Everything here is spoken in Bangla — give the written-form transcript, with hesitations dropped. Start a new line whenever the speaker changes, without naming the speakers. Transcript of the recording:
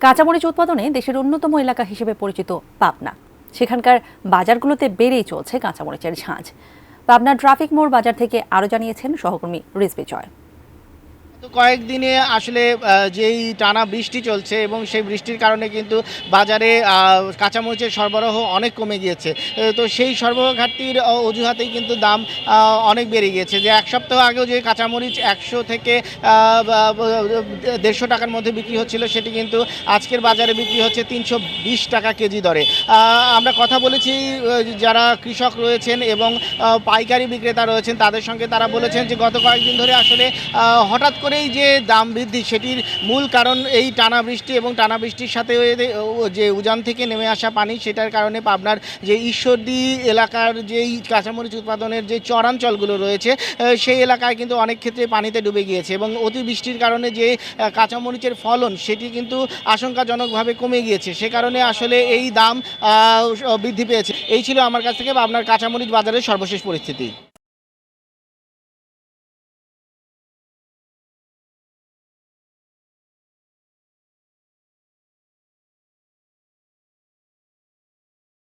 কাঁচামরিচ উৎপাদনে দেশের অন্যতম এলাকা হিসেবে পরিচিত পাবনা। সেখানকার বাজারগুলোতে বেড়েই চলছে কাঁচামরিচের ঝাঁজ। পাবনার ট্রাফিক মোড় বাজার থেকে আরও জানিয়েছেন সহকর্মী রিজভী জয়।
কয়েকদিনে আসলে যেই টানা বৃষ্টি চলছে এবং সেই বৃষ্টির কারণে কিন্তু বাজারে কাঁচামরিচের সরবরাহ অনেক কমে গিয়েছে। তো সেই সরবরাহ ঘাটতির অজুহাতেই কিন্তু দাম অনেক বেড়ে গিয়েছে। যে এক সপ্তাহ আগেও যে কাঁচামরিচ ১০০ থেকে ১৫০ টাকার মধ্যে বিক্রি হচ্ছিল, সেটি কিন্তু আজকের বাজারে বিক্রি হচ্ছে ৩২০ টাকা কেজি দরে। আমরা কথা বলেছি যারা কৃষক রয়েছেন এবং পাইকারি বিক্রেতা রয়েছেন তাদের সঙ্গে। তারা বলেছেন যে গত কয়েকদিন ধরে আসলে হঠাৎ করেই যে দাম বৃদ্ধি, সেটির মূল কারণ এই টানা বৃষ্টি এবং টানা বৃষ্টির সাথে যে উজান থেকে নেমে আসা পানি, সেটার কারণে পাবনার যে ঈশ্বরদী এলাকার যেই কাঁচামরিচ উৎপাদনের যে চরাঞ্চলগুলো রয়েছে সেই এলাকায় কিন্তু অনেক ক্ষেত্রে পানিতে ডুবে গিয়েছে এবং অতিবৃষ্টির কারণে যে কাঁচামরিচের ফলন সেটি কিন্তু আশঙ্কাজনকভাবে কমে গিয়েছে। সে কারণে আসলে এই দাম বৃদ্ধি পেয়েছে। এই ছিল আমার কাছ থেকে পাবনার কাঁচামরিচ বাজারের সর্বশেষ পরিস্থিতি।